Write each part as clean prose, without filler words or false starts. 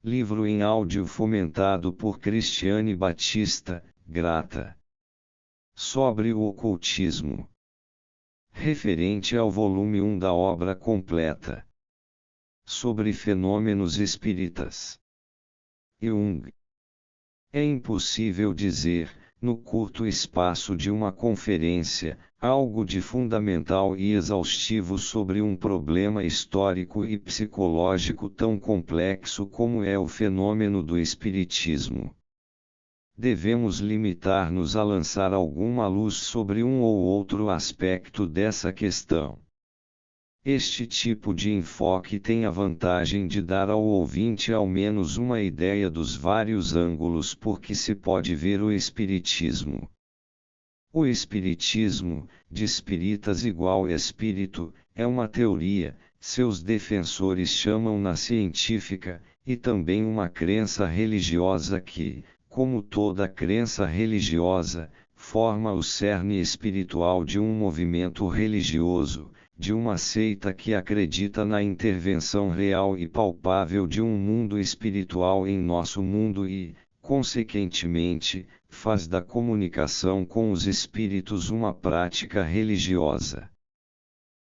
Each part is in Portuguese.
Livro em áudio fomentado por Cristiane Batista, grata. Sobre o ocultismo. Referente ao volume 1 da obra completa. Sobre fenômenos espíritas. Jung. É impossível dizer, no curto espaço de uma conferência, algo de fundamental e exaustivo sobre um problema histórico e psicológico tão complexo como é o fenômeno do espiritismo. Devemos limitar-nos a lançar alguma luz sobre um ou outro aspecto dessa questão. Este tipo de enfoque tem a vantagem de dar ao ouvinte ao menos uma ideia dos vários ângulos por que se pode ver o espiritismo. O espiritismo, de espíritas igual espírito, é uma teoria, seus defensores chamam-na científica, e também uma crença religiosa que, como toda crença religiosa, forma o cerne espiritual de um movimento religioso, de uma seita que acredita na intervenção real e palpável de um mundo espiritual em nosso mundo e, consequentemente, faz da comunicação com os espíritos uma prática religiosa.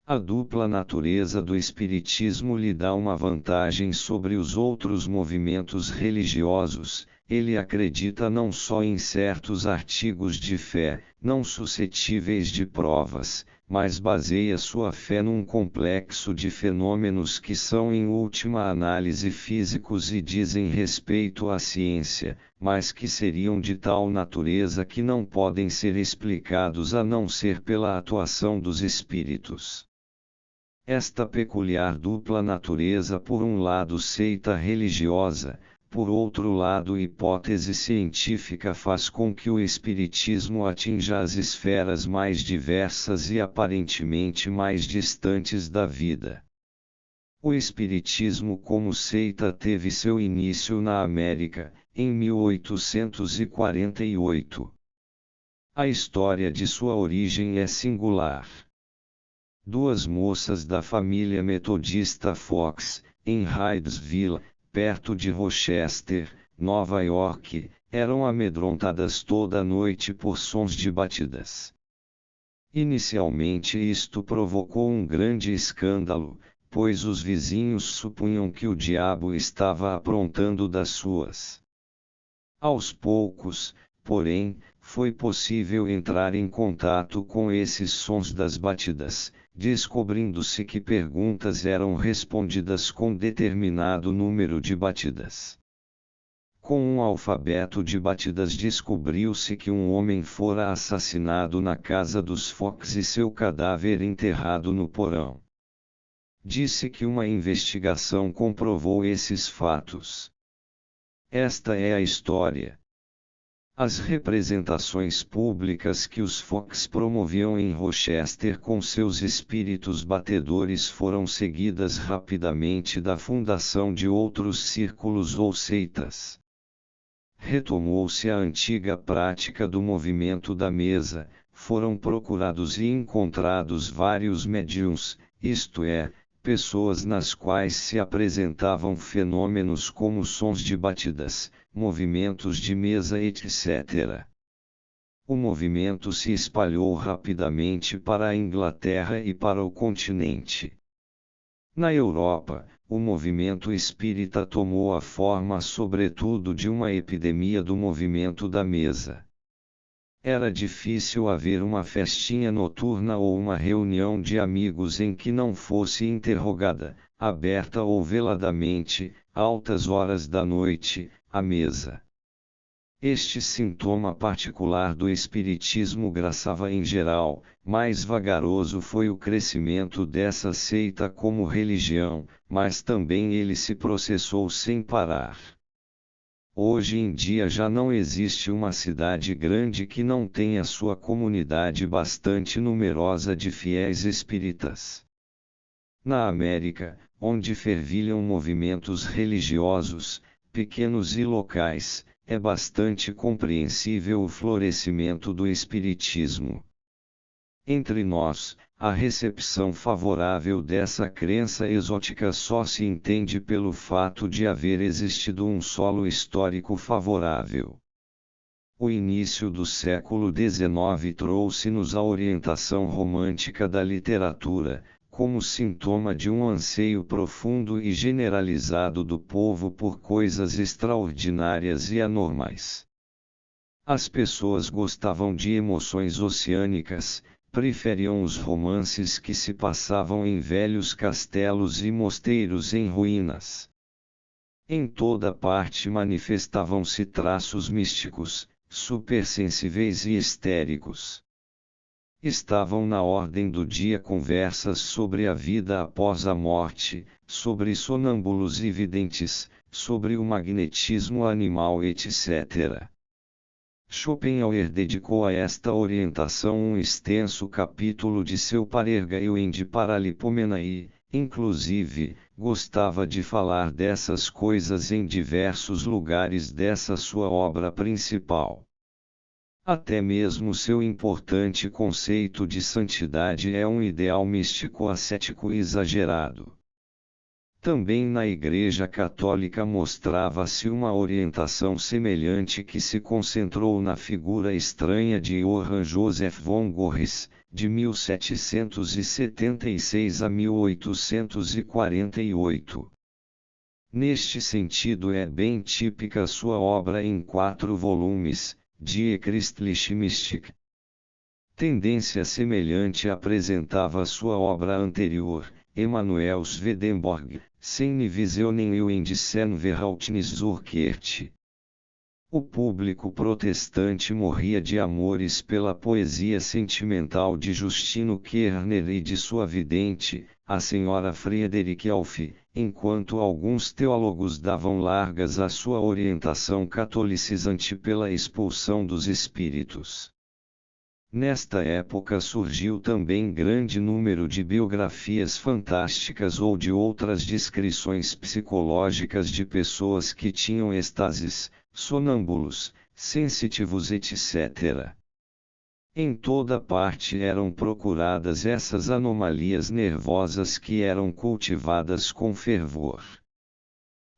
A dupla natureza do espiritismo lhe dá uma vantagem sobre os outros movimentos religiosos. Ele acredita não só em certos artigos de fé, não suscetíveis de provas, mas baseia sua fé num complexo de fenômenos que são em última análise físicos e dizem respeito à ciência, mas que seriam de tal natureza que não podem ser explicados a não ser pela atuação dos espíritos. Esta peculiar dupla natureza, por um lado seita religiosa, por outro lado hipótese científica, faz com que o espiritismo atinja as esferas mais diversas e aparentemente mais distantes da vida. O espiritismo como seita teve seu início na América, em 1848. A história de sua origem é singular. Duas moças da família metodista Fox, em Hydesville, perto de Rochester, Nova York, eram amedrontadas toda noite por sons de batidas. Inicialmente isto provocou um grande escândalo, pois os vizinhos supunham que o diabo estava aprontando das suas. Aos poucos, porém, foi possível entrar em contato com esses sons das batidas, descobrindo-se que perguntas eram respondidas com determinado número de batidas. Com um alfabeto de batidas descobriu-se que um homem fora assassinado na casa dos Fox e seu cadáver enterrado no porão. Disse que uma investigação comprovou esses fatos. Esta é a história. As representações públicas que os Fox promoviam em Rochester com seus espíritos batedores foram seguidas rapidamente da fundação de outros círculos ou seitas. Retomou-se a antiga prática do movimento da mesa, foram procurados e encontrados vários médiums, isto é, pessoas nas quais se apresentavam fenômenos como sons de batidas, movimentos de mesa, etc. O movimento se espalhou rapidamente para a Inglaterra e para o continente. Na Europa, o movimento espírita tomou a forma sobretudo de uma epidemia do movimento da mesa. Era difícil haver uma festinha noturna ou uma reunião de amigos em que não fosse interrogada, aberta ou veladamente, altas horas da noite, a mesa. Este sintoma particular do espiritismo graçava em geral, mais vagaroso foi o crescimento dessa seita como religião, mas também ele se processou sem parar. Hoje em dia já não existe uma cidade grande que não tenha sua comunidade bastante numerosa de fiéis espíritas. Na América, onde fervilham movimentos religiosos, pequenos e locais, é bastante compreensível o florescimento do espiritismo. Entre nós, a recepção favorável dessa crença exótica só se entende pelo fato de haver existido um solo histórico favorável. O início do século XIX trouxe-nos a orientação romântica da literatura, como sintoma de um anseio profundo e generalizado do povo por coisas extraordinárias e anormais. As pessoas gostavam de emoções oceânicas, preferiam os romances que se passavam em velhos castelos e mosteiros em ruínas. Em toda parte manifestavam-se traços místicos, supersensíveis e histéricos. Estavam na ordem do dia conversas sobre a vida após a morte, sobre sonâmbulos e videntes, sobre o magnetismo animal, etc. Schopenhauer dedicou a esta orientação um extenso capítulo de seu Parergaio de Paralipomena e, inclusive, gostava de falar dessas coisas em diversos lugares dessa sua obra principal. Até mesmo seu importante conceito de santidade é um ideal místico ascético exagerado. Também na Igreja Católica mostrava-se uma orientação semelhante que se concentrou na figura estranha de Johann Joseph von Goethe, de 1776 a 1848. Neste sentido é bem típica sua obra em 4 volumes, Die Christliche Mystik. Tendência semelhante apresentava sua obra anterior, Emanuel Swedenborg, Seine Visionen und Verhaltnis zur Kirche. O público protestante morria de amores pela poesia sentimental de Justino Kerner e de sua vidente, a senhora Friederike Alf, enquanto alguns teólogos davam largas à sua orientação catolicizante pela expulsão dos espíritos. Nesta época surgiu também grande número de biografias fantásticas ou de outras descrições psicológicas de pessoas que tinham êxtases, sonâmbulos, sensitivos, etc. Em toda parte eram procuradas essas anomalias nervosas que eram cultivadas com fervor.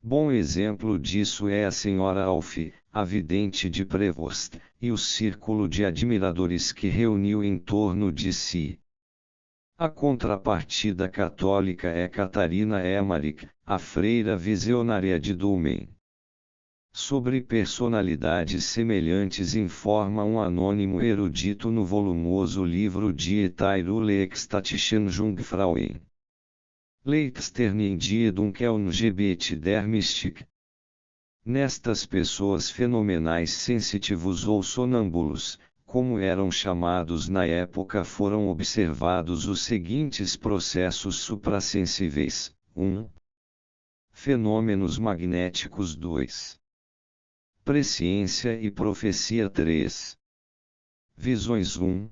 Bom exemplo disso é a senhora Alf, a vidente de Prevost, e o círculo de admiradores que reuniu em torno de si. A contrapartida católica é Catarina Emmerich, a freira visionária de Dulmen. Sobre personalidades semelhantes informa um anônimo erudito no volumoso livro Die Teilule Ekstatischen Jungfrauen. Leitsternen die Dunkelngebet der Mystik. Nestas pessoas fenomenais sensitivos ou sonâmbulos, como eram chamados na época, foram observados os seguintes processos suprassensíveis: 1. Fenômenos magnéticos. 2. Presciência e profecia. 3. Visões. 1.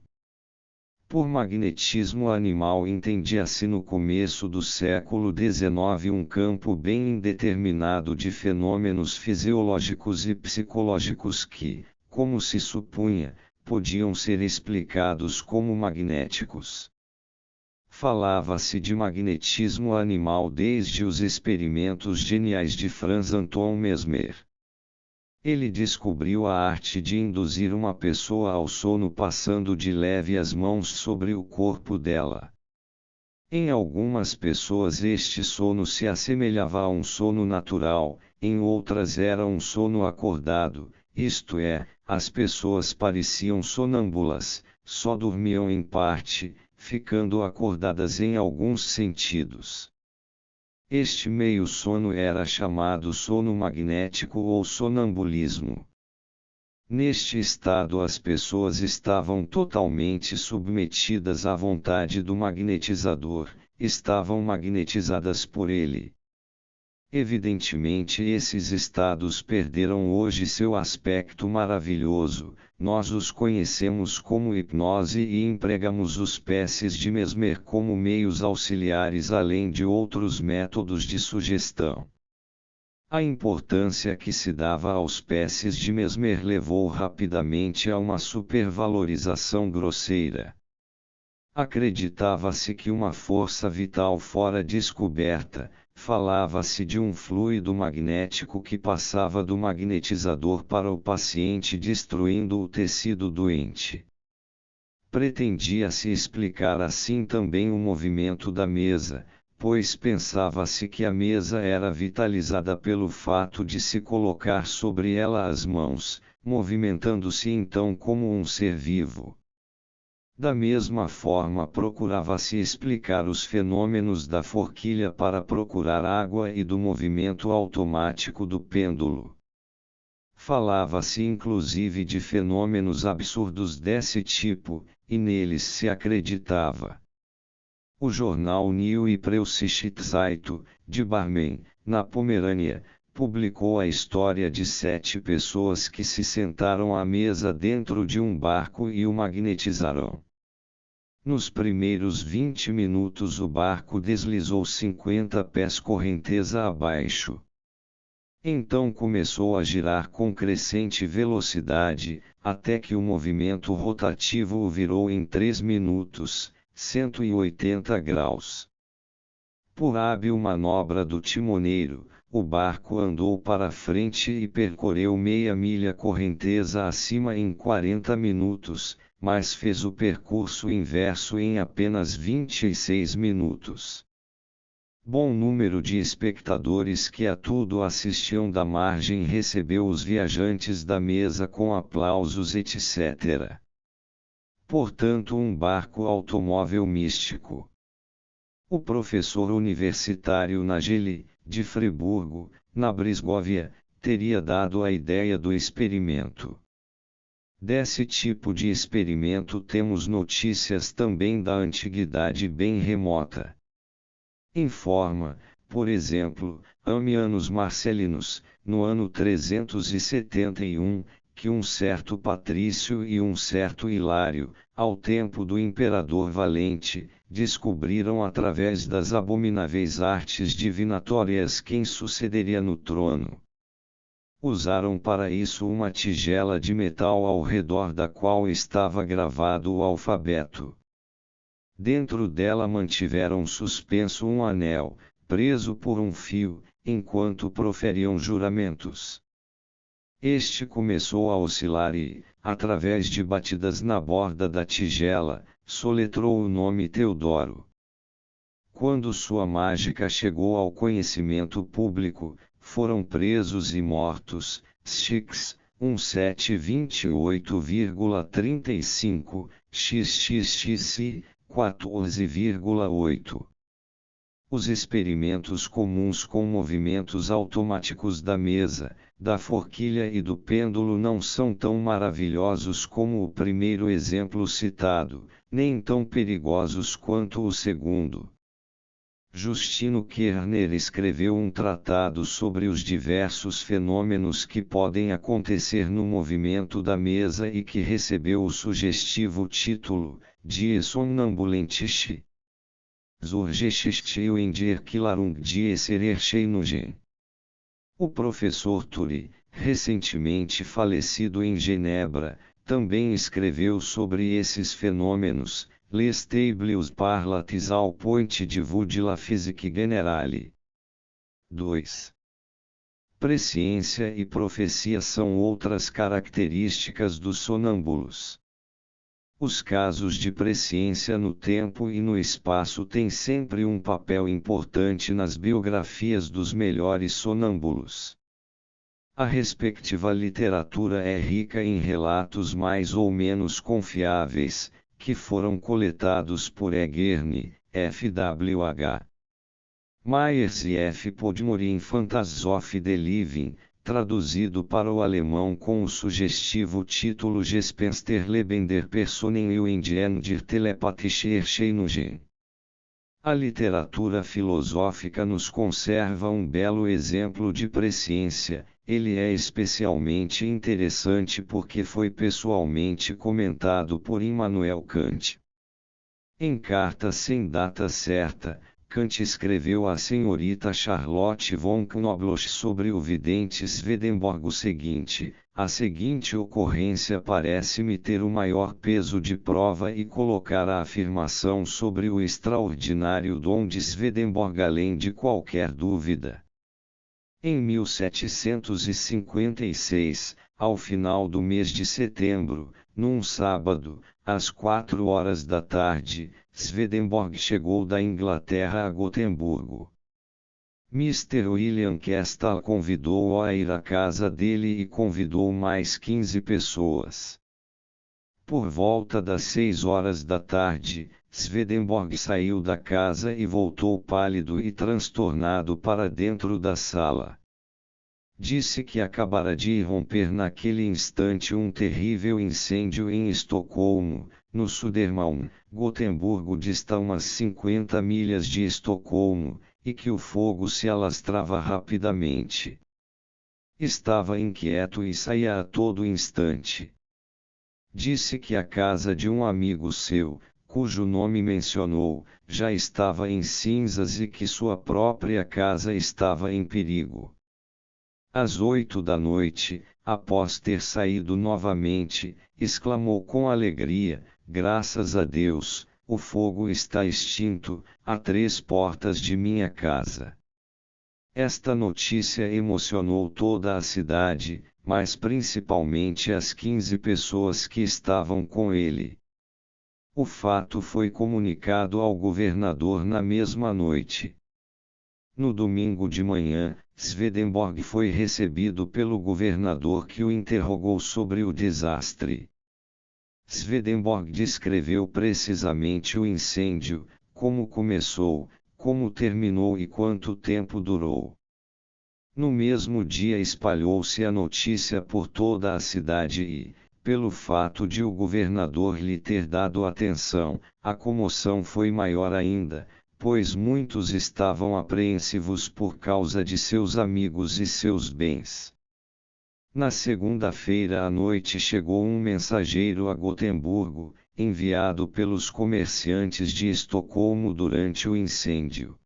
Por magnetismo animal entendia-se no começo do século XIX um campo bem indeterminado de fenômenos fisiológicos e psicológicos que, como se supunha, podiam ser explicados como magnéticos. Falava-se de magnetismo animal desde os experimentos geniais de Franz Anton Mesmer. Ele descobriu a arte de induzir uma pessoa ao sono passando de leve as mãos sobre o corpo dela. Em algumas pessoas este sono se assemelhava a um sono natural, em outras era um sono acordado, isto é, as pessoas pareciam sonâmbulas, só dormiam em parte, ficando acordadas em alguns sentidos. Este meio sono era chamado sono magnético ou sonambulismo. Neste estado as pessoas estavam totalmente submetidas à vontade do magnetizador, estavam magnetizadas por ele. Evidentemente esses estados perderam hoje seu aspecto maravilhoso, nós os conhecemos como hipnose e empregamos os passes de Mesmer como meios auxiliares além de outros métodos de sugestão. A importância que se dava aos passes de Mesmer levou rapidamente a uma supervalorização grosseira. Acreditava-se que uma força vital fora descoberta, falava-se de um fluido magnético que passava do magnetizador para o paciente destruindo o tecido doente. Pretendia-se explicar assim também o movimento da mesa, pois pensava-se que a mesa era vitalizada pelo fato de se colocar sobre ela as mãos, movimentando-se então como um ser vivo. Da mesma forma procurava-se explicar os fenômenos da forquilha para procurar água e do movimento automático do pêndulo. Falava-se inclusive de fenômenos absurdos desse tipo, e neles se acreditava. O jornal Neue Preußische Zeitung, de Barmen, na Pomerânia, publicou a história de 7 pessoas que se sentaram à mesa dentro de um barco e o magnetizaram. Nos primeiros 20 minutos o barco deslizou 50 pés correnteza abaixo. Então começou a girar com crescente velocidade, até que o movimento rotativo o virou em 3 minutos, 180 graus. Por hábil manobra do timoneiro, o barco andou para frente e percorreu meia milha correnteza acima em 40 minutos, mas fez o percurso inverso em apenas 26 minutos. Bom número de espectadores que a tudo assistiam da margem recebeu os viajantes da mesa com aplausos etc. Portanto, um barco automóvel místico. O professor universitário Nageli, de Friburgo, na Brisgóvia, teria dado a ideia do experimento. Desse tipo de experimento temos notícias também da antiguidade bem remota. Informa, por exemplo, Ammianus Marcellinus, no ano 371, que um certo Patrício e um certo Hilário, ao tempo do imperador Valente, descobriram através das abomináveis artes divinatórias quem sucederia no trono. Usaram para isso uma tigela de metal ao redor da qual estava gravado o alfabeto. Dentro dela mantiveram suspenso um anel, preso por um fio, enquanto proferiam juramentos. Este começou a oscilar e, através de batidas na borda da tigela, soletrou o nome Teodoro. Quando sua mágica chegou ao conhecimento público, foram presos e mortos, Six, 1728,35, XXXI, 14,8. Os experimentos comuns com movimentos automáticos da mesa, da forquilha e do pêndulo não são tão maravilhosos como o primeiro exemplo citado, nem tão perigosos quanto o segundo. Justino Kerner escreveu um tratado sobre os diversos fenômenos que podem acontecer no movimento da mesa e que recebeu o sugestivo título, Die Somnambulentische Zur Entwicklung dies Erscheinungen. O professor Turi, recentemente falecido em Genebra, também escreveu sobre esses fenômenos, Les tables parlatis au point de vue de la physique generale. 2. Presciência e profecia são outras características dos sonâmbulos. Os casos de presciência no tempo e no espaço têm sempre um papel importante nas biografias dos melhores sonâmbulos. A respectiva literatura é rica em relatos mais ou menos confiáveis, que foram coletados por E. Gurney, F.W.H. Myers e F. Podmore em Phantasms of the Living, traduzido para o alemão com o sugestivo título Gespensterleben der Personen und der telepathische Erscheinungen. A literatura filosófica nos conserva um belo exemplo de presciência. Ele é especialmente interessante porque foi pessoalmente comentado por Immanuel Kant. Em carta sem data certa, Kant escreveu à senhorita Charlotte von Knobloch sobre o vidente Swedenborg o seguinte: a seguinte ocorrência parece-me ter o maior peso de prova e colocar a afirmação sobre o extraordinário dom de Swedenborg além de qualquer dúvida. Em 1756, ao final do mês de setembro, num sábado, às 4 horas da tarde, Swedenborg chegou da Inglaterra a Gotemburgo. Mr. William Kestal convidou-o a ir à casa dele e convidou mais 15 pessoas. Por volta das 6 horas da tarde, Swedenborg saiu da casa e voltou pálido e transtornado para dentro da sala. Disse que acabara de irromper naquele instante um terrível incêndio em Estocolmo, no Södermalm. Gotemburgo dista umas 50 milhas de Estocolmo, e que o fogo se alastrava rapidamente. Estava inquieto e saía a todo instante. Disse que a casa de um amigo seu, cujo nome mencionou, já estava em cinzas e que sua própria casa estava em perigo. Às 8 da noite, após ter saído novamente, exclamou com alegria: graças a Deus, o fogo está extinto, a 3 portas de minha casa. Esta notícia emocionou toda a cidade, mas principalmente as 15 pessoas que estavam com ele. O fato foi comunicado ao governador na mesma noite. No domingo de manhã, Swedenborg foi recebido pelo governador que o interrogou sobre o desastre. Swedenborg descreveu precisamente o incêndio, como começou, como terminou e quanto tempo durou. No mesmo dia espalhou-se a notícia por toda a cidade e, pelo fato de o governador lhe ter dado atenção, a comoção foi maior ainda, pois muitos estavam apreensivos por causa de seus amigos e seus bens. Na segunda-feira à noite chegou um mensageiro a Gotemburgo, enviado pelos comerciantes de Estocolmo durante o incêndio.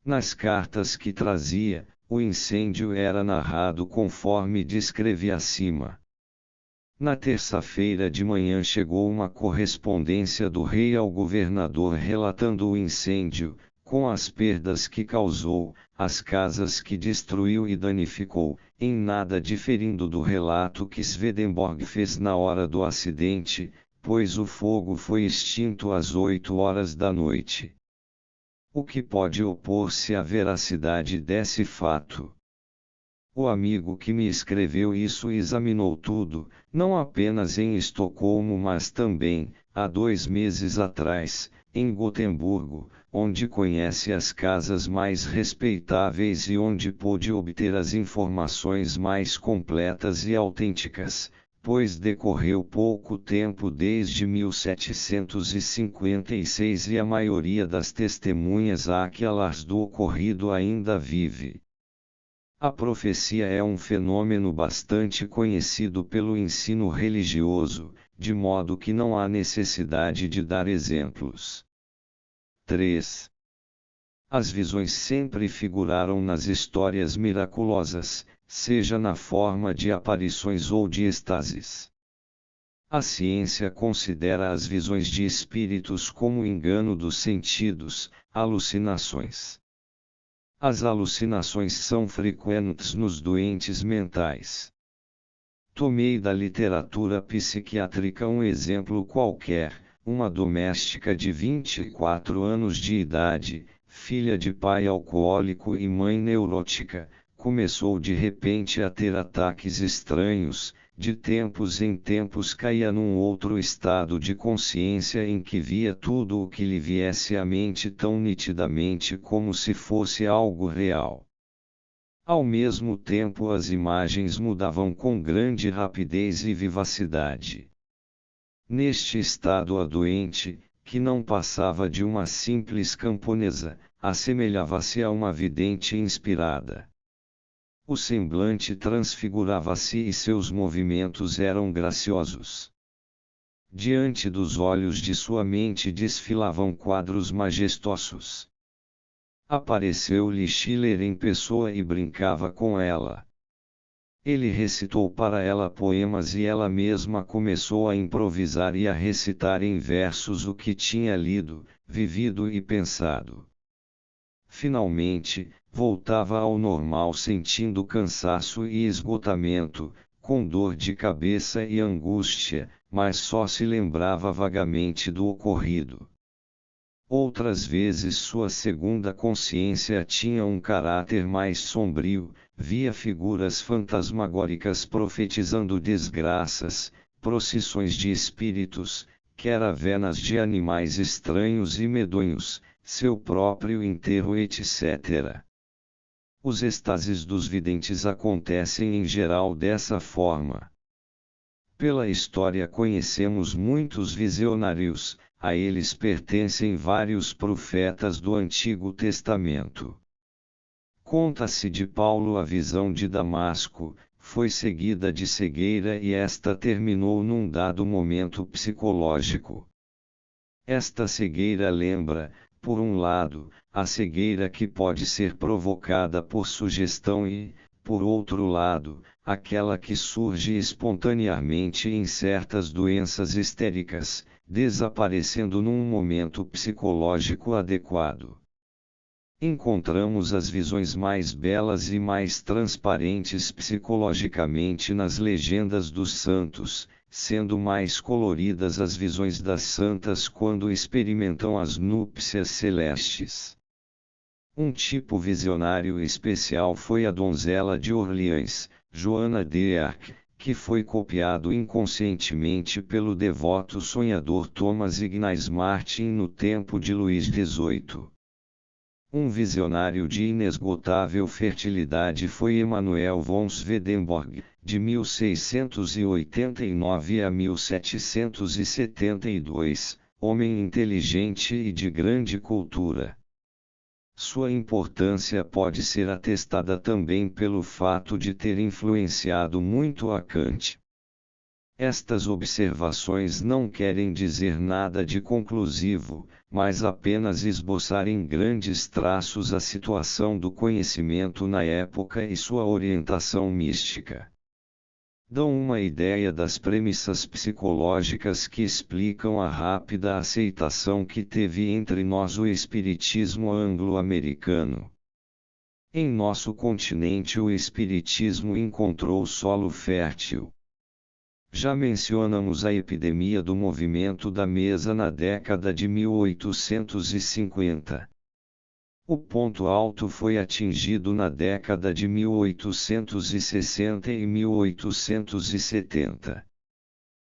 Nas cartas que trazia, o incêndio era narrado conforme descrevi acima. Na terça-feira de manhã chegou uma correspondência do rei ao governador relatando o incêndio, com as perdas que causou, as casas que destruiu e danificou, em nada diferindo do relato que Swedenborg fez na hora do acidente, pois o fogo foi extinto às 8 horas da noite. O que pode opor-se à veracidade desse fato? O amigo que me escreveu isso examinou tudo, não apenas em Estocolmo mas também, há 2 meses atrás, em Gotemburgo, onde conhece as casas mais respeitáveis e onde pôde obter as informações mais completas e autênticas, pois decorreu pouco tempo desde 1756 e a maioria das testemunhas aquelas do ocorrido ainda vive. A profecia é um fenômeno bastante conhecido pelo ensino religioso, de modo que não há necessidade de dar exemplos. 3. As visões sempre figuraram nas histórias miraculosas, seja na forma de aparições ou de êxtases. A ciência considera as visões de espíritos como engano dos sentidos, alucinações. As alucinações são frequentes nos doentes mentais. Tomei da literatura psiquiátrica um exemplo qualquer: uma doméstica de 24 anos de idade, filha de pai alcoólico e mãe neurótica, começou de repente a ter ataques estranhos. De tempos em tempos caía num outro estado de consciência em que via tudo o que lhe viesse à mente tão nitidamente como se fosse algo real. Ao mesmo tempo as imagens mudavam com grande rapidez e vivacidade. Neste estado a doente, que não passava de uma simples camponesa, assemelhava-se a uma vidente inspirada. O semblante transfigurava-se e seus movimentos eram graciosos. Diante dos olhos de sua mente desfilavam quadros majestosos. Apareceu-lhe Schiller em pessoa e brincava com ela. Ele recitou para ela poemas e ela mesma começou a improvisar e a recitar em versos o que tinha lido, vivido e pensado. Finalmente, voltava ao normal sentindo cansaço e esgotamento, com dor de cabeça e angústia, mas só se lembrava vagamente do ocorrido. Outras vezes sua segunda consciência tinha um caráter mais sombrio, via figuras fantasmagóricas profetizando desgraças, procissões de espíritos, caravanas de animais estranhos e medonhos, seu próprio enterro etc. Os êxtases dos videntes acontecem em geral dessa forma. Pela história conhecemos muitos visionários, a eles pertencem vários profetas do Antigo Testamento. Conta-se de Paulo a visão de Damasco, foi seguida de cegueira e esta terminou num dado momento psicológico. Esta cegueira lembra, por um lado, a cegueira que pode ser provocada por sugestão e, por outro lado, aquela que surge espontaneamente em certas doenças histéricas, desaparecendo num momento psicológico adequado. Encontramos as visões mais belas e mais transparentes psicologicamente nas legendas dos santos, sendo mais coloridas as visões das santas quando experimentam as núpcias celestes. Um tipo visionário especial foi a donzela de Orleans, Joana d'Arc, que foi copiado inconscientemente pelo devoto sonhador Thomas Ignaz Martin no tempo de Luís XVIII. Um visionário de inesgotável fertilidade foi Emanuel von Swedenborg, de 1689 a 1772, homem inteligente e de grande cultura. Sua importância pode ser atestada também pelo fato de ter influenciado muito a Kant. Estas observações não querem dizer nada de conclusivo, mas apenas esboçar em grandes traços a situação do conhecimento na época e sua orientação mística. Dão uma ideia das premissas psicológicas que explicam a rápida aceitação que teve entre nós o espiritismo anglo-americano. Em nosso continente o espiritismo encontrou solo fértil. Já mencionamos a epidemia do movimento da mesa na década de 1850. O ponto alto foi atingido na década de 1860 e 1870.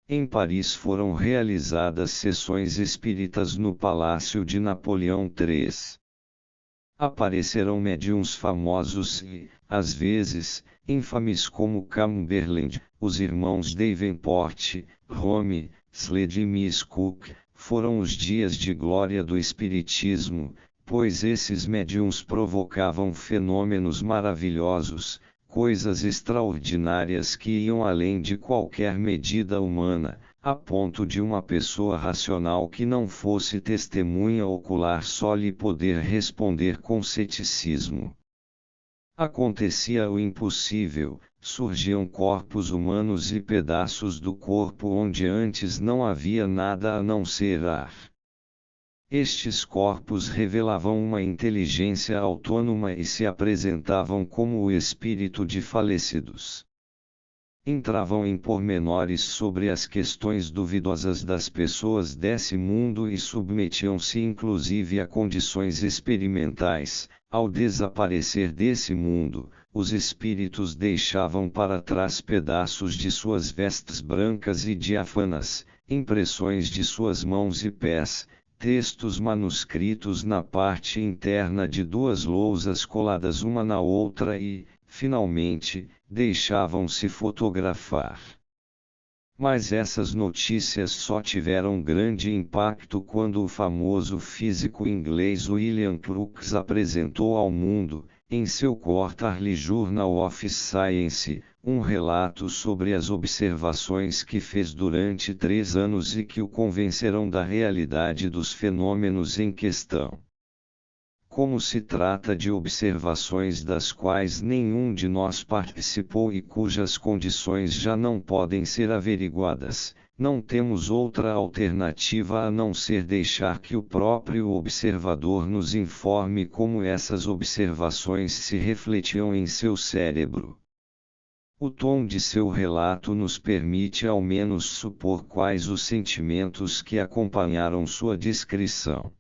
Em Paris foram realizadas sessões espíritas no Palácio de Napoleão III. Apareceram médiuns famosos e, às vezes, infames como Cumberland, os irmãos Davenport, Home, Slade e Miss Cook. Foram os dias de glória do espiritismo, pois esses médiuns provocavam fenômenos maravilhosos, coisas extraordinárias que iam além de qualquer medida humana, a ponto de uma pessoa racional que não fosse testemunha ocular só lhe poder responder com ceticismo. Acontecia o impossível, surgiam corpos humanos e pedaços do corpo onde antes não havia nada a não ser ar. Estes corpos revelavam uma inteligência autônoma e se apresentavam como o espírito de falecidos. Entravam em pormenores sobre as questões duvidosas das pessoas desse mundo e submetiam-se inclusive a condições experimentais. Ao desaparecer desse mundo, os espíritos deixavam para trás pedaços de suas vestes brancas e diáfanas, impressões de suas mãos e pés, textos manuscritos na parte interna de duas lousas coladas uma na outra e, finalmente, deixavam-se fotografar. Mas essas notícias só tiveram grande impacto quando o famoso físico inglês William Crookes apresentou ao mundo, em seu Quarterly Journal of Science, um relato sobre as observações que fez durante 3 anos e que o convencerão da realidade dos fenômenos em questão. como se trata de observações das quais nenhum de nós participou e cujas condições já não podem ser averiguadas, não temos outra alternativa a não ser deixar que o próprio observador nos informe como essas observações se refletiam em seu cérebro. O tom de seu relato nos permite ao menos supor quais os sentimentos que acompanharam sua descrição.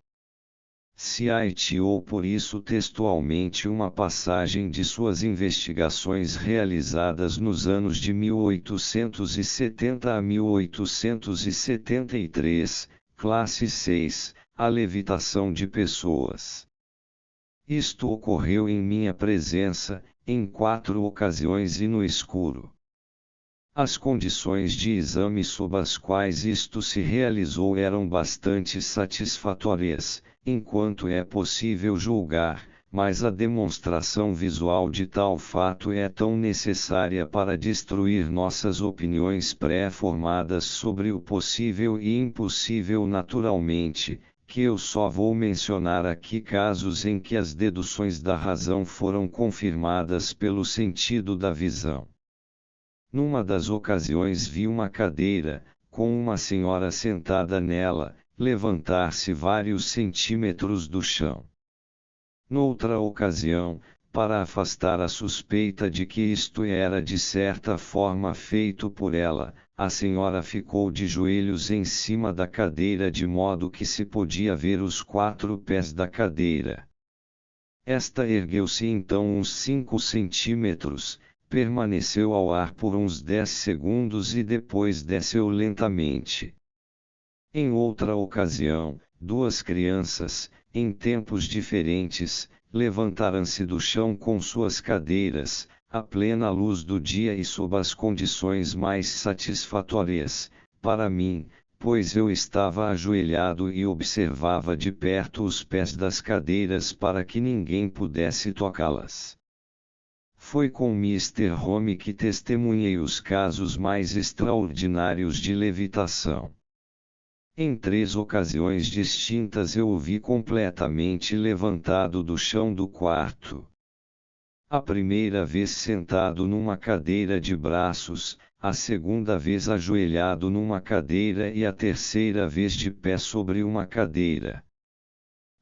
Citeou por isso textualmente uma passagem de suas investigações realizadas nos anos de 1870 a 1873, classe 6, a levitação de pessoas. Isto ocorreu em minha presença, em 4 ocasiões e no escuro. As condições de exame sob as quais isto se realizou eram bastante satisfatórias, enquanto é possível julgar, mas a demonstração visual de tal fato é tão necessária para destruir nossas opiniões pré-formadas sobre o possível e impossível naturalmente, que eu só vou mencionar aqui casos em que as deduções da razão foram confirmadas pelo sentido da visão. Numa das ocasiões vi uma cadeira, com uma senhora sentada nela, levantar-se vários centímetros do chão. Noutra ocasião, para afastar a suspeita de que isto era de certa forma feito por ela, a senhora ficou de joelhos em cima da cadeira de modo que se podia ver os 4 pés da cadeira. Esta ergueu-se então uns 5 centímetros, permaneceu ao ar por uns 10 segundos e depois desceu lentamente. Em outra ocasião, 2 crianças, em tempos diferentes, levantaram-se do chão com suas cadeiras, à plena luz do dia e sob as condições mais satisfatórias, para mim, pois eu estava ajoelhado e observava de perto os pés das cadeiras para que ninguém pudesse tocá-las. Foi com Mr. Home que testemunhei os casos mais extraordinários de levitação. Em 3 ocasiões distintas eu o vi completamente levantado do chão do quarto. A primeira vez sentado numa cadeira de braços, a segunda vez ajoelhado numa cadeira e a terceira vez de pé sobre uma cadeira.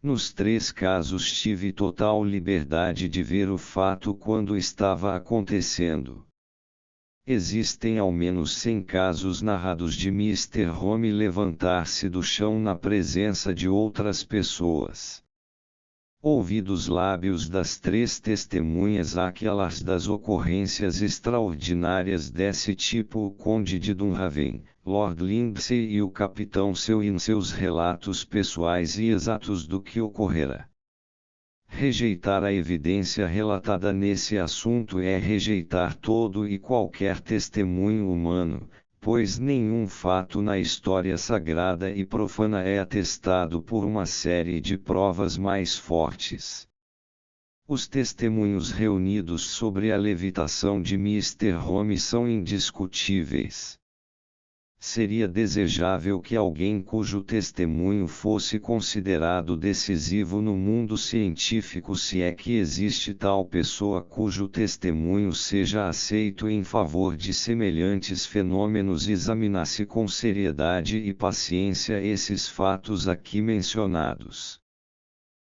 Nos 3 casos tive total liberdade de ver o fato quando estava acontecendo. Existem ao menos 100 casos narrados de Mr. Home levantar-se do chão na presença de outras pessoas. Ouvi dos lábios das 3 testemunhas aquelas das ocorrências extraordinárias desse tipo o Conde de Dunraven, Lord Lindsay e o Capitão Seu em seus relatos pessoais e exatos do que ocorrera. Rejeitar a evidência relatada nesse assunto é rejeitar todo e qualquer testemunho humano, pois nenhum fato na história sagrada e profana é atestado por uma série de provas mais fortes. Os testemunhos reunidos sobre a levitação de Mr. Home são indiscutíveis. Seria desejável que alguém cujo testemunho fosse considerado decisivo no mundo científico, se é que existe tal pessoa cujo testemunho seja aceito em favor de semelhantes fenômenos, examinasse com seriedade e paciência esses fatos aqui mencionados.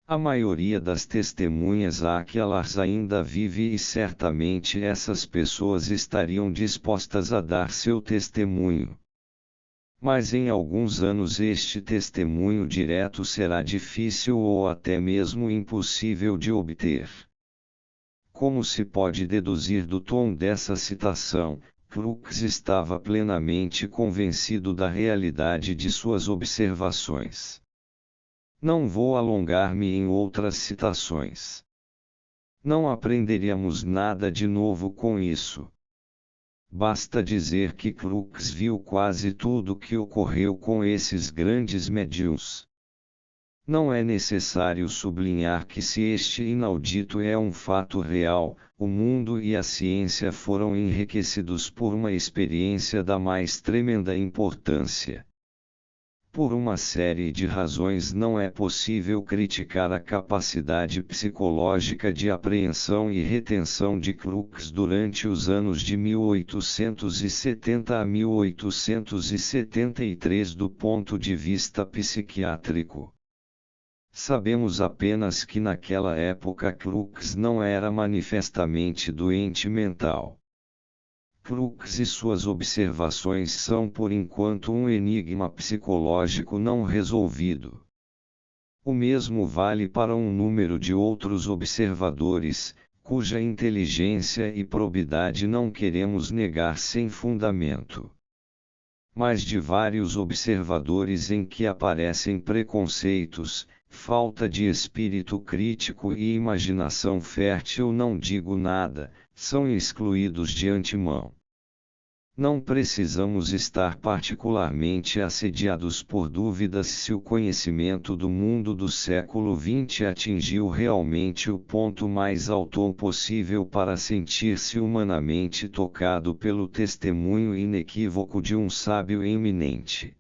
A maioria das testemunhas aquelas ainda vive e certamente essas pessoas estariam dispostas a dar seu testemunho. Mas em alguns anos este testemunho direto será difícil ou até mesmo impossível de obter. Como se pode deduzir do tom dessa citação, Crookes estava plenamente convencido da realidade de suas observações. Não vou alongar-me em outras citações. Não aprenderíamos nada de novo com isso. Basta dizer que Crookes viu quase tudo o que ocorreu com esses grandes médiuns. Não é necessário sublinhar que se este inaudito é um fato real, o mundo e a ciência foram enriquecidos por uma experiência da mais tremenda importância. Por uma série de razões não é possível criticar a capacidade psicológica de apreensão e retenção de Crookes durante os anos de 1870 a 1873 do ponto de vista psiquiátrico. Sabemos apenas que naquela época Crookes não era manifestamente doente mental. Crookes e suas observações são por enquanto um enigma psicológico não resolvido. O mesmo vale para um número de outros observadores, cuja inteligência e probidade não queremos negar sem fundamento. Mas de vários observadores em que aparecem preconceitos, falta de espírito crítico e imaginação fértil não digo nada, são excluídos de antemão. Não precisamos estar particularmente assediados por dúvidas se o conhecimento do mundo do século XX atingiu realmente o ponto mais alto possível para sentir-se humanamente tocado pelo testemunho inequívoco de um sábio eminente.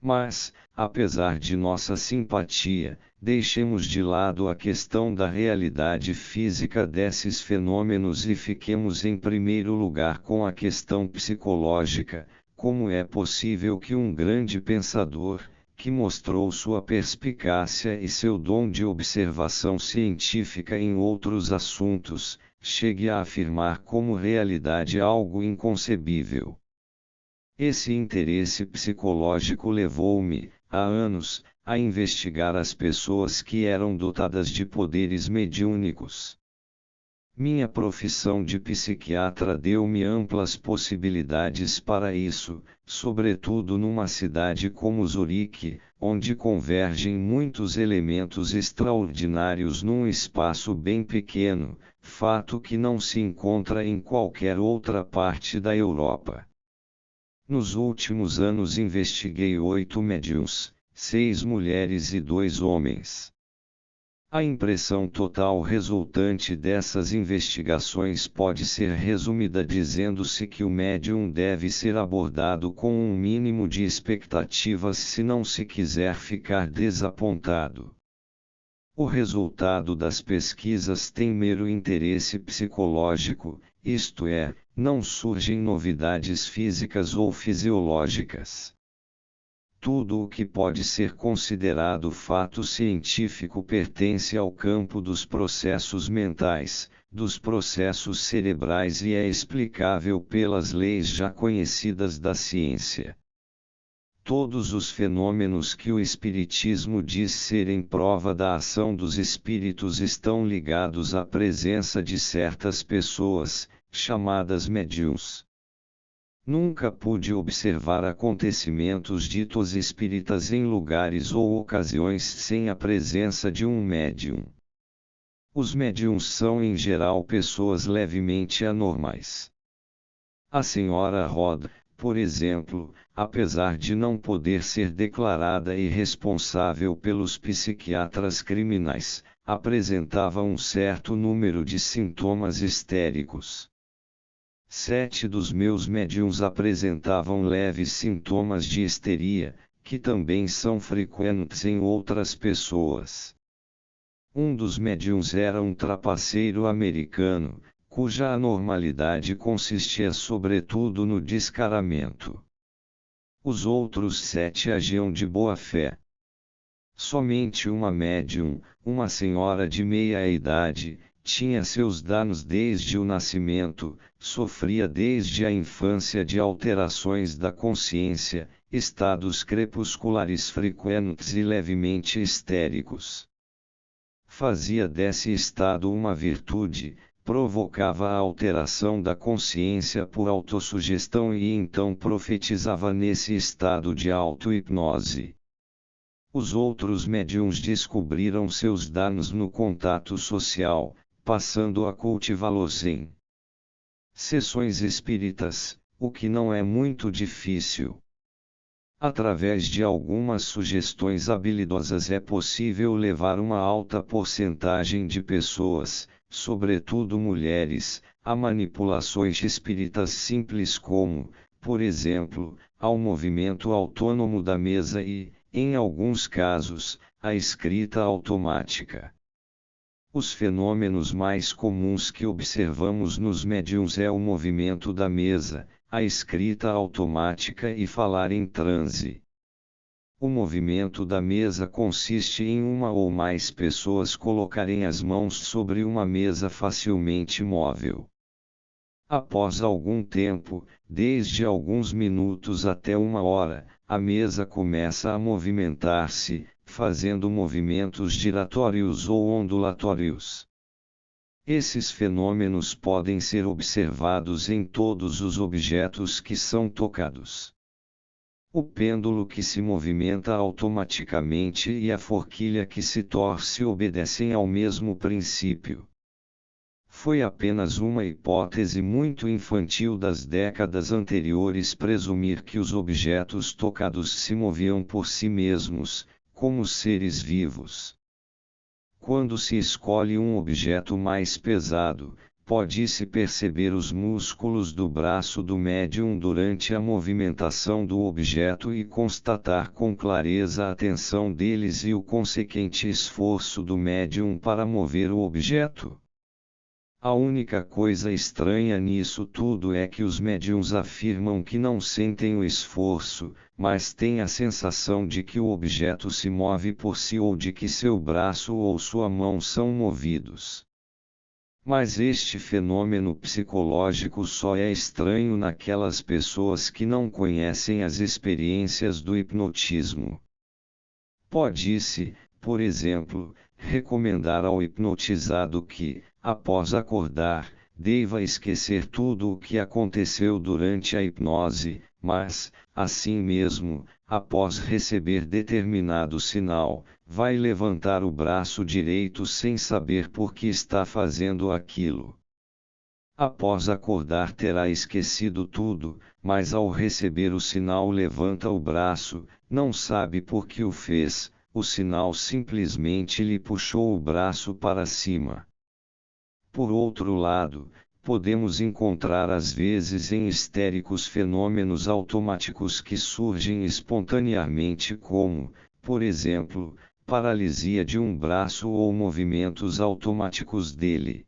Mas, apesar de nossa simpatia, deixemos de lado a questão da realidade física desses fenômenos e fiquemos em primeiro lugar com a questão psicológica: como é possível que um grande pensador, que mostrou sua perspicácia e seu dom de observação científica em outros assuntos, chegue a afirmar como realidade algo inconcebível? Esse interesse psicológico levou-me, há anos, a investigar as pessoas que eram dotadas de poderes mediúnicos. Minha profissão de psiquiatra deu-me amplas possibilidades para isso, sobretudo numa cidade como Zurique, onde convergem muitos elementos extraordinários num espaço bem pequeno, fato que não se encontra em qualquer outra parte da Europa. Nos últimos anos investiguei 8 médiuns, 6 mulheres e 2 homens. A impressão total resultante dessas investigações pode ser resumida dizendo-se que o médium deve ser abordado com um mínimo de expectativas se não se quiser ficar desapontado. O resultado das pesquisas tem mero interesse psicológico, isto é, não surgem novidades físicas ou fisiológicas. Tudo o que pode ser considerado fato científico pertence ao campo dos processos mentais, dos processos cerebrais e é explicável pelas leis já conhecidas da ciência. Todos os fenômenos que o Espiritismo diz serem prova da ação dos espíritos estão ligados à presença de certas pessoas, chamadas médiuns. Nunca pude observar acontecimentos ditos espíritas em lugares ou ocasiões sem a presença de um médium. Os médiuns são em geral pessoas levemente anormais. A senhora Rod, por exemplo, apesar de não poder ser declarada irresponsável pelos psiquiatras criminais, apresentava um certo número de sintomas histéricos. 7 dos meus médiuns apresentavam leves sintomas de histeria, que também são frequentes em outras pessoas. Um dos médiuns era um trapaceiro americano, cuja anormalidade consistia sobretudo no descaramento. Os outros 7 agiam de boa fé. Somente uma médium, uma senhora de meia idade, tinha seus danos desde o nascimento, sofria desde a infância de alterações da consciência, estados crepusculares frequentes e levemente histéricos. Fazia desse estado uma virtude, provocava a alteração da consciência por autossugestão e então profetizava nesse estado de auto-hipnose. Os outros médiuns descobriram seus danos no contato social, passando a cultivá-los em sessões espíritas, o que não é muito difícil. Através de algumas sugestões habilidosas é possível levar uma alta porcentagem de pessoas, sobretudo mulheres, a manipulações espíritas simples como, por exemplo, ao movimento autônomo da mesa e, em alguns casos, à escrita automática. Os fenômenos mais comuns que observamos nos médiuns é o movimento da mesa, a escrita automática e falar em transe. O movimento da mesa consiste em uma ou mais pessoas colocarem as mãos sobre uma mesa facilmente móvel. Após algum tempo, desde alguns minutos até uma hora, a mesa começa a movimentar-se, fazendo movimentos giratórios ou ondulatórios. Esses fenômenos podem ser observados em todos os objetos que são tocados. O pêndulo que se movimenta automaticamente e a forquilha que se torce obedecem ao mesmo princípio. Foi apenas uma hipótese muito infantil das décadas anteriores presumir que os objetos tocados se moviam por si mesmos, como seres vivos. Quando se escolhe um objeto mais pesado, pode-se perceber os músculos do braço do médium durante a movimentação do objeto e constatar com clareza a tensão deles e o consequente esforço do médium para mover o objeto. A única coisa estranha nisso tudo é que os médiuns afirmam que não sentem o esforço, mas têm a sensação de que o objeto se move por si ou de que seu braço ou sua mão são movidos. Mas este fenômeno psicológico só é estranho naquelas pessoas que não conhecem as experiências do hipnotismo. Pode-se, por exemplo, recomendar ao hipnotizado que, após acordar, deva esquecer tudo o que aconteceu durante a hipnose, mas, assim mesmo, após receber determinado sinal, vai levantar o braço direito sem saber por que está fazendo aquilo. Após acordar terá esquecido tudo, mas ao receber o sinal levanta o braço, não sabe por que o fez, o sinal simplesmente lhe puxou o braço para cima. Por outro lado, podemos encontrar às vezes em histéricos fenômenos automáticos que surgem espontaneamente como, por exemplo, paralisia de um braço ou movimentos automáticos dele.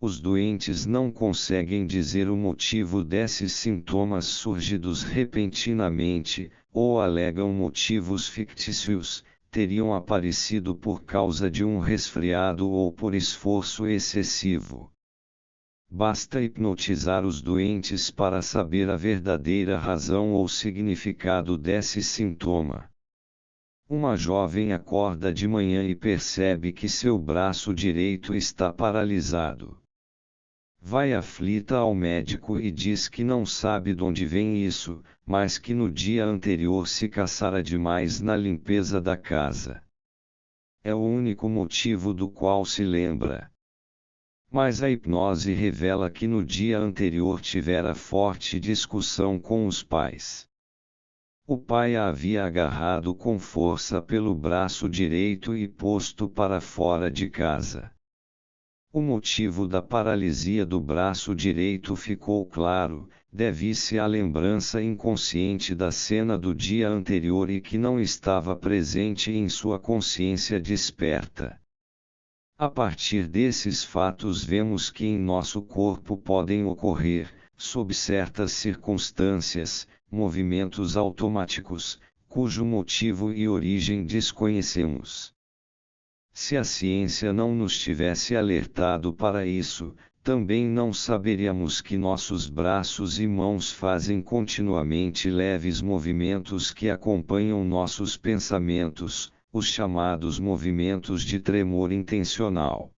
Os doentes não conseguem dizer o motivo desses sintomas surgidos repentinamente, ou alegam motivos fictícios, teriam aparecido por causa de um resfriado ou por esforço excessivo. Basta hipnotizar os doentes para saber a verdadeira razão ou significado desse sintoma. Uma jovem acorda de manhã e percebe que seu braço direito está paralisado. Vai aflita ao médico e diz que não sabe de onde vem isso, mas que no dia anterior se caçara demais na limpeza da casa. É o único motivo do qual se lembra. Mas a hipnose revela que no dia anterior tivera forte discussão com os pais. O pai a havia agarrado com força pelo braço direito e posto para fora de casa. O motivo da paralisia do braço direito ficou claro, deve-se à lembrança inconsciente da cena do dia anterior e que não estava presente em sua consciência desperta. A partir desses fatos vemos que em nosso corpo podem ocorrer, sob certas circunstâncias, movimentos automáticos, cujo motivo e origem desconhecemos. Se a ciência não nos tivesse alertado para isso, também não saberíamos que nossos braços e mãos fazem continuamente leves movimentos que acompanham nossos pensamentos, os chamados movimentos de tremor intencional.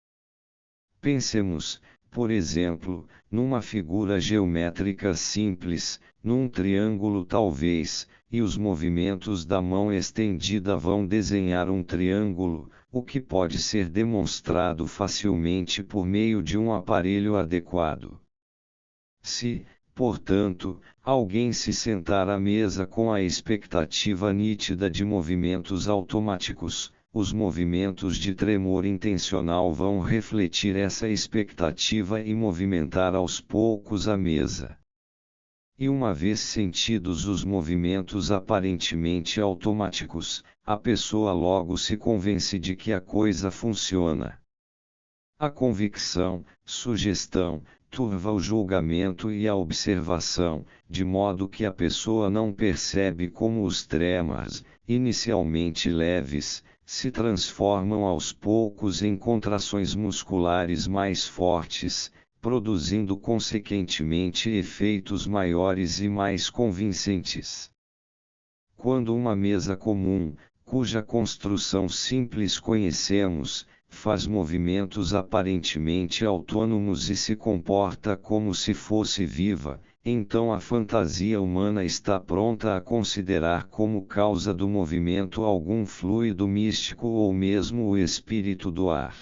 Pensemos, por exemplo, numa figura geométrica simples, num triângulo talvez, e os movimentos da mão estendida vão desenhar um triângulo, o que pode ser demonstrado facilmente por meio de um aparelho adequado. Se, portanto, alguém se sentar à mesa com a expectativa nítida de movimentos automáticos, os movimentos de tremor intencional vão refletir essa expectativa e movimentar aos poucos a mesa. e uma vez sentidos os movimentos aparentemente automáticos, a pessoa logo se convence de que a coisa funciona. A convicção, sugestão, turva o julgamento e a observação, de modo que a pessoa não percebe como os tremores, inicialmente leves, se transformam aos poucos em contrações musculares mais fortes, produzindo consequentemente efeitos maiores e mais convincentes. Quando uma mesa comum, cuja construção simples conhecemos, faz movimentos aparentemente autônomos e se comporta como se fosse viva, então a fantasia humana está pronta a considerar como causa do movimento algum fluido místico ou mesmo o espírito do ar.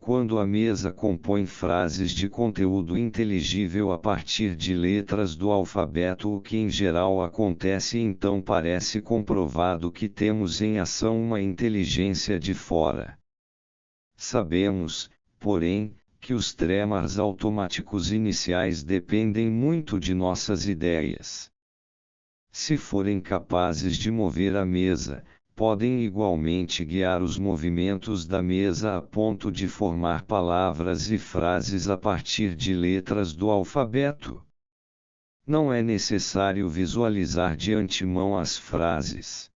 Quando a mesa compõe frases de conteúdo inteligível a partir de letras do alfabeto, o que em geral acontece, então parece comprovado que temos em ação uma inteligência de fora. Sabemos, porém, que os tremores automáticos iniciais dependem muito de nossas ideias. Se forem capazes de mover a mesa, podem igualmente guiar os movimentos da mesa a ponto de formar palavras e frases a partir de letras do alfabeto. Não é necessário visualizar de antemão as frases.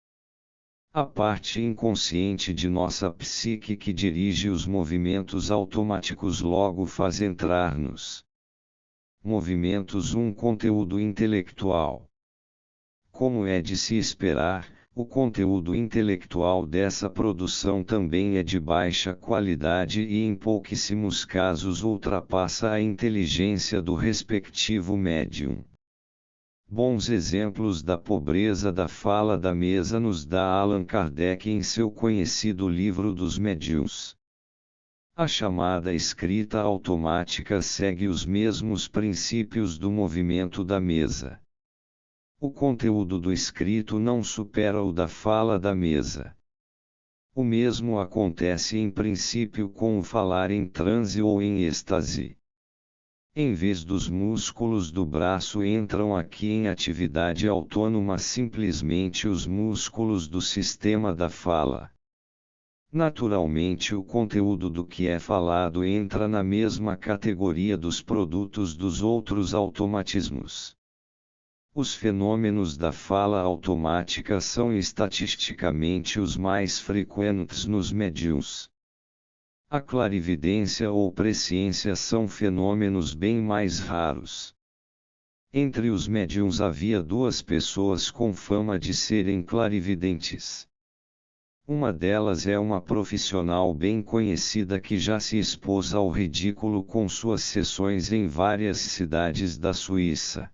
A parte inconsciente de nossa psique que dirige os movimentos automáticos logo faz entrar nos movimentos um conteúdo intelectual. Como é de se esperar, o conteúdo intelectual dessa produção também é de baixa qualidade e em pouquíssimos casos ultrapassa a inteligência do respectivo médium. Bons exemplos da pobreza da fala da mesa nos dá Allan Kardec em seu conhecido Livro dos Médiuns. A chamada escrita automática segue os mesmos princípios do movimento da mesa. O conteúdo do escrito não supera o da fala da mesa. O mesmo acontece em princípio com o falar em transe ou em êxtase. Em vez dos músculos do braço entram aqui em atividade autônoma simplesmente os músculos do sistema da fala. Naturalmente, o conteúdo do que é falado entra na mesma categoria dos produtos dos outros automatismos. Os fenômenos da fala automática são estatisticamente os mais frequentes nos médiuns. A clarividência ou presciência são fenômenos bem mais raros. Entre os médiuns havia duas pessoas com fama de serem clarividentes. Uma delas é uma profissional bem conhecida que já se expôs ao ridículo com suas sessões em várias cidades da Suíça.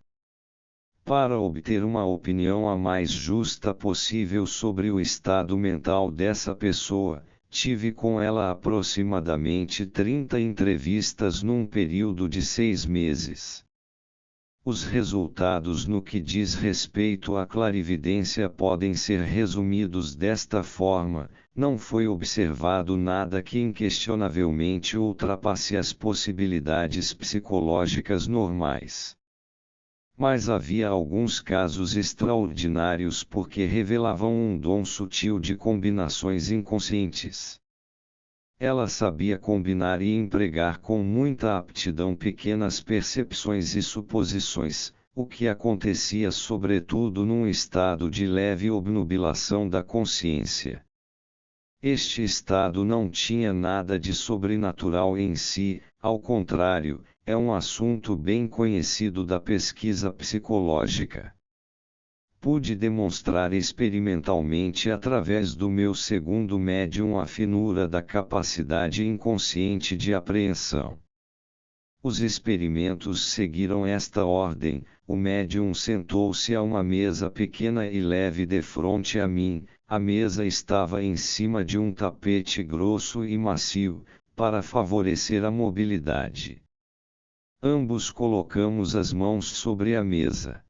Para obter uma opinião a mais justa possível sobre o estado mental dessa pessoa, tive com ela aproximadamente 30 entrevistas num período de 6 meses. Os resultados no que diz respeito à clarividência podem ser resumidos desta forma: não foi observado nada que inquestionavelmente ultrapasse as possibilidades psicológicas normais. Mas havia alguns casos extraordinários porque revelavam um dom sutil de combinações inconscientes. Ela sabia combinar e empregar com muita aptidão pequenas percepções e suposições, o que acontecia sobretudo num estado de leve obnubilação da consciência. Este estado não tinha nada de sobrenatural em si, ao contrário, é um assunto bem conhecido da pesquisa psicológica. Pude demonstrar experimentalmente através do meu segundo médium a finura da capacidade inconsciente de apreensão. Os experimentos seguiram esta ordem: o médium sentou-se a uma mesa pequena e leve defronte a mim, a mesa estava em cima de um tapete grosso e macio, para favorecer a mobilidade. Ambos colocamos as mãos sobre a mesa.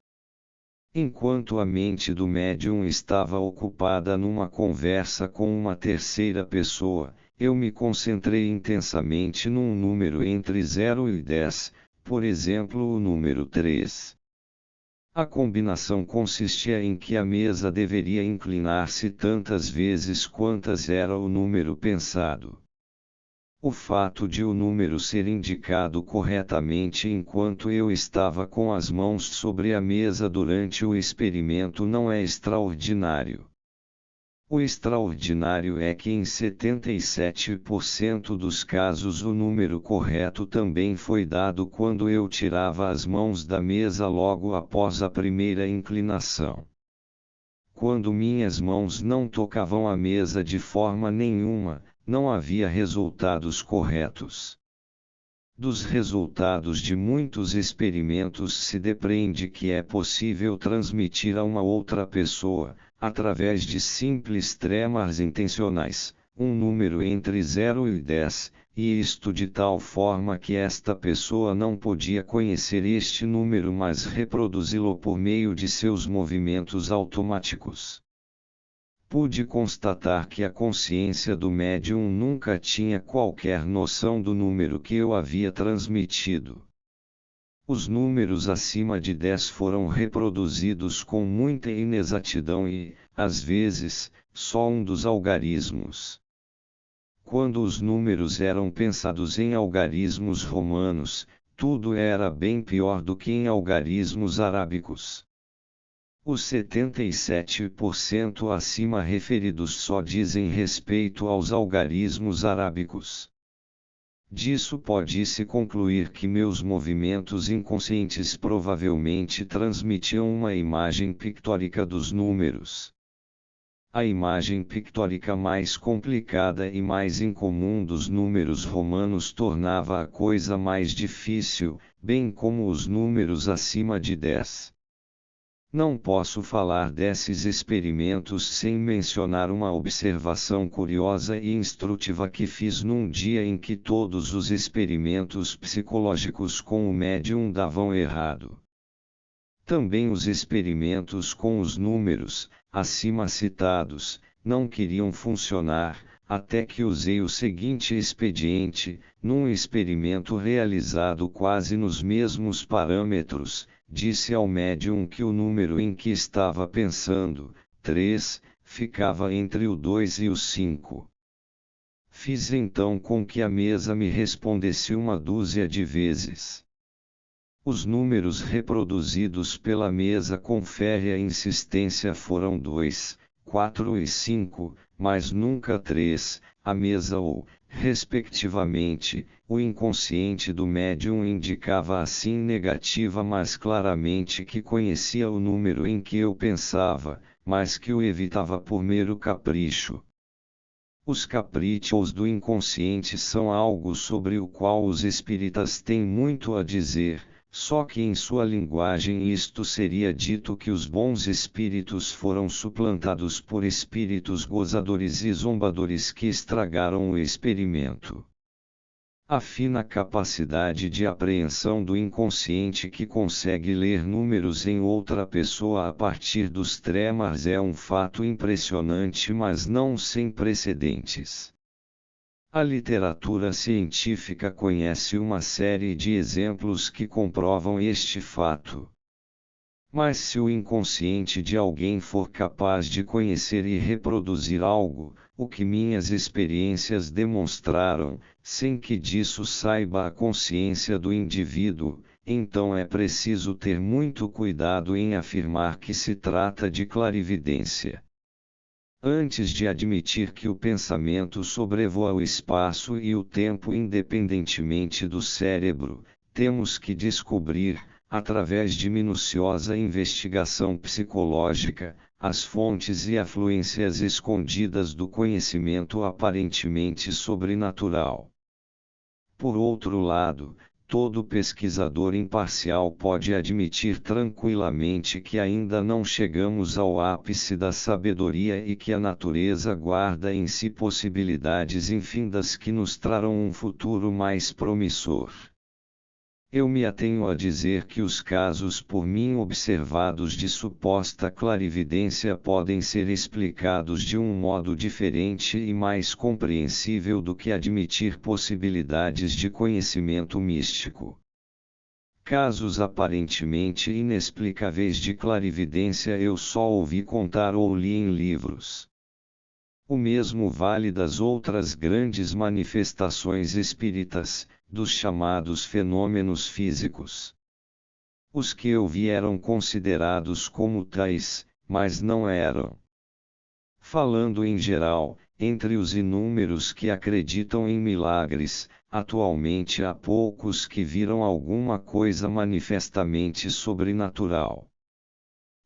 Enquanto a mente do médium estava ocupada numa conversa com uma terceira pessoa, eu me concentrei intensamente num número entre 0 e 10, por exemplo o número 3. A combinação consistia em que a mesa deveria inclinar-se tantas vezes quantas era o número pensado. O fato de o número ser indicado corretamente enquanto eu estava com as mãos sobre a mesa durante o experimento não é extraordinário. O extraordinário é que em 77% dos casos o número correto também foi dado quando eu tirava as mãos da mesa logo após a primeira inclinação. Quando minhas mãos não tocavam a mesa de forma nenhuma, não havia resultados corretos. Dos resultados de muitos experimentos se depreende que é possível transmitir a uma outra pessoa, através de simples tremores intencionais, um número entre 0 e 10, e isto de tal forma que esta pessoa não podia conhecer este número mas reproduzi-lo por meio de seus movimentos automáticos. Pude constatar que a consciência do médium nunca tinha qualquer noção do número que eu havia transmitido. Os números acima de 10 foram reproduzidos com muita inexatidão e, às vezes, só um dos algarismos. Quando os números eram pensados em algarismos romanos, tudo era bem pior do que em algarismos arábicos. Os 77% acima referidos só dizem respeito aos algarismos arábicos. Disso pode-se concluir que meus movimentos inconscientes provavelmente transmitiam uma imagem pictórica dos números. A imagem pictórica mais complicada e mais incomum dos números romanos tornava a coisa mais difícil, bem como os números acima de 10. Não posso falar desses experimentos sem mencionar uma observação curiosa e instrutiva que fiz num dia em que todos os experimentos psicológicos com o médium davam errado. Também os experimentos com os números, acima citados, não queriam funcionar, até que usei o seguinte expediente, num experimento realizado quase nos mesmos parâmetros. Disse ao médium que o número em que estava pensando, 3, ficava entre o 2 e o 5. Fiz então com que a mesa me respondesse uma dúzia de vezes. Os números reproduzidos pela mesa com férrea insistência foram 2, 4 e 5, mas nunca 3, a mesa ou, respectivamente, o inconsciente do médium indicava assim negativa mas claramente que conhecia o número em que eu pensava, mas que o evitava por mero capricho. Os caprichos do inconsciente são algo sobre o qual os espíritas têm muito a dizer, só que em sua linguagem isto seria dito que os bons espíritos foram suplantados por espíritos gozadores e zombadores que estragaram o experimento. A fina capacidade de apreensão do inconsciente que consegue ler números em outra pessoa a partir dos tremores é um fato impressionante mas não sem precedentes. A literatura científica conhece uma série de exemplos que comprovam este fato. Mas se o inconsciente de alguém for capaz de conhecer e reproduzir algo, o que minhas experiências demonstraram, sem que disso saiba a consciência do indivíduo, então é preciso ter muito cuidado em afirmar que se trata de clarividência. Antes de admitir que o pensamento sobrevoa o espaço e o tempo independentemente do cérebro, temos que descobrir, através de minuciosa investigação psicológica, as fontes e afluências escondidas do conhecimento aparentemente sobrenatural. Por outro lado, todo pesquisador imparcial pode admitir tranquilamente que ainda não chegamos ao ápice da sabedoria e que a natureza guarda em si possibilidades infindas que nos trarão um futuro mais promissor. Eu me atenho a dizer que os casos por mim observados de suposta clarividência podem ser explicados de um modo diferente e mais compreensível do que admitir possibilidades de conhecimento místico. Casos aparentemente inexplicáveis de clarividência eu só ouvi contar ou li em livros. O mesmo vale das outras grandes manifestações espíritas, dos chamados fenômenos físicos. Os que eu vi eram considerados como tais, mas não eram. Falando em geral, entre os inúmeros que acreditam em milagres, atualmente há poucos que viram alguma coisa manifestamente sobrenatural.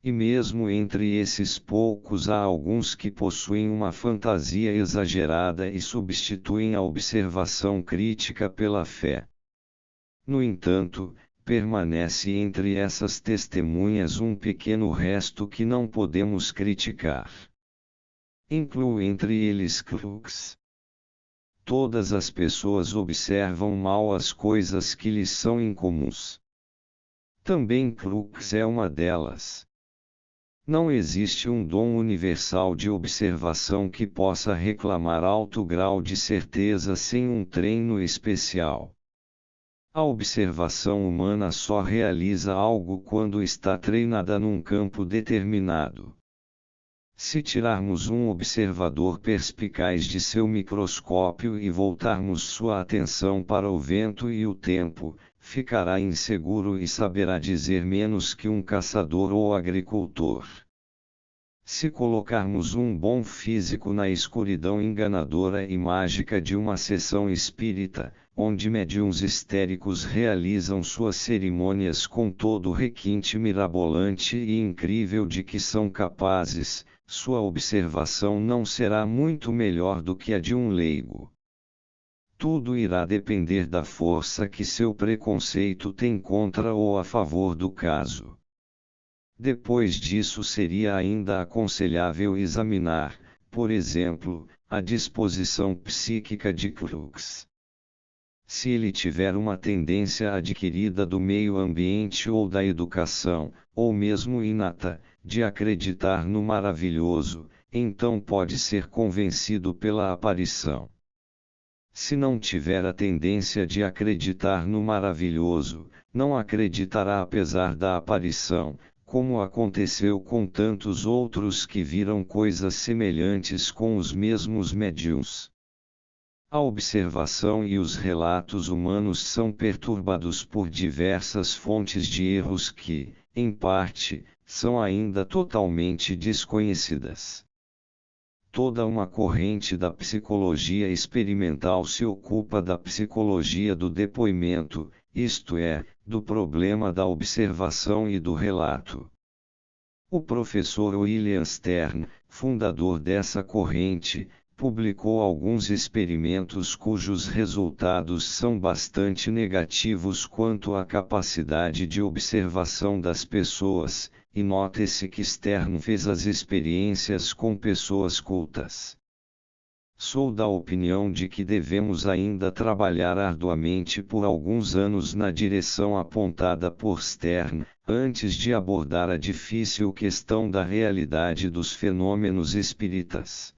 E mesmo entre esses poucos há alguns que possuem uma fantasia exagerada e substituem a observação crítica pela fé. No entanto, permanece entre essas testemunhas um pequeno resto que não podemos criticar. Incluo entre eles crux. Todas as pessoas observam mal as coisas que lhes são incomuns. Também crux é uma delas. Não existe um dom universal de observação que possa reclamar alto grau de certeza sem um treino especial. A observação humana só realiza algo quando está treinada num campo determinado. Se tirarmos um observador perspicaz de seu microscópio e voltarmos sua atenção para o vento e o tempo, ficará inseguro e saberá dizer menos que um caçador ou agricultor. Se colocarmos um bom físico na escuridão enganadora e mágica de uma sessão espírita, onde médiuns histéricos realizam suas cerimônias com todo o requinte mirabolante e incrível de que são capazes, sua observação não será muito melhor do que a de um leigo. Tudo irá depender da força que seu preconceito tem contra ou a favor do caso. Depois disso seria ainda aconselhável examinar, por exemplo, a disposição psíquica de crux. Se ele tiver uma tendência adquirida do meio ambiente ou da educação, ou mesmo inata, de acreditar no maravilhoso, então pode ser convencido pela aparição. Se não tiver a tendência de acreditar no maravilhoso, não acreditará apesar da aparição, como aconteceu com tantos outros que viram coisas semelhantes com os mesmos médiuns. A observação e os relatos humanos são perturbados por diversas fontes de erros que, em parte, são ainda totalmente desconhecidas. Toda uma corrente da psicologia experimental se ocupa da psicologia do depoimento, isto é, do problema da observação e do relato. O professor William Stern, fundador dessa corrente, publicou alguns experimentos cujos resultados são bastante negativos quanto à capacidade de observação das pessoas, e note-se que Stern fez as experiências com pessoas cultas. Sou da opinião de que devemos ainda trabalhar arduamente por alguns anos na direção apontada por Stern, antes de abordar a difícil questão da realidade dos fenômenos espíritas.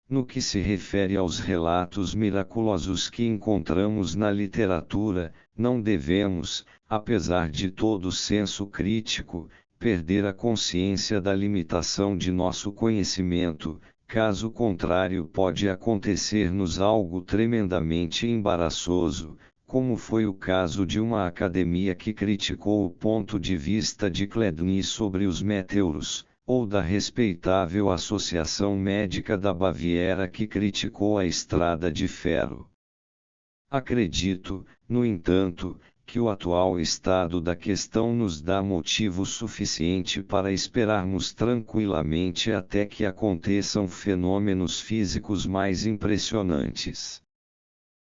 No que se refere aos relatos miraculosos que encontramos na literatura, não devemos, apesar de todo senso crítico, perder a consciência da limitação de nosso conhecimento, caso contrário pode acontecer-nos algo tremendamente embaraçoso, como foi o caso de uma academia que criticou o ponto de vista de Chladni sobre os meteoros, ou da respeitável Associação Médica da Baviera que criticou a estrada de ferro. Acredito, no entanto, que o atual estado da questão nos dá motivo suficiente para esperarmos tranquilamente até que aconteçam fenômenos físicos mais impressionantes.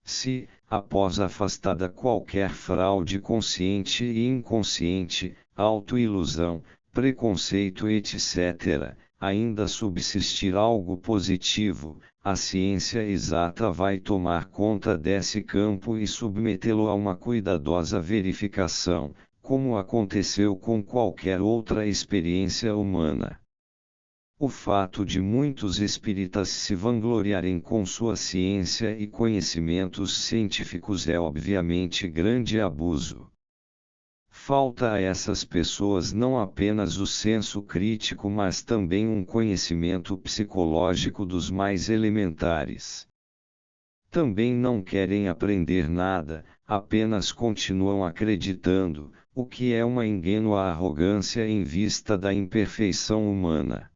Se, após afastada qualquer fraude consciente e inconsciente, autoilusão, preconceito etc., ainda subsistir algo positivo, a ciência exata vai tomar conta desse campo e submetê-lo a uma cuidadosa verificação, como aconteceu com qualquer outra experiência humana. O fato de muitos espíritas se vangloriarem com sua ciência e conhecimentos científicos é obviamente grande abuso. Falta a essas pessoas não apenas o senso crítico, mas também um conhecimento psicológico dos mais elementares. Também não querem aprender nada, apenas continuam acreditando, o que é uma ingênua arrogância em vista da imperfeição humana.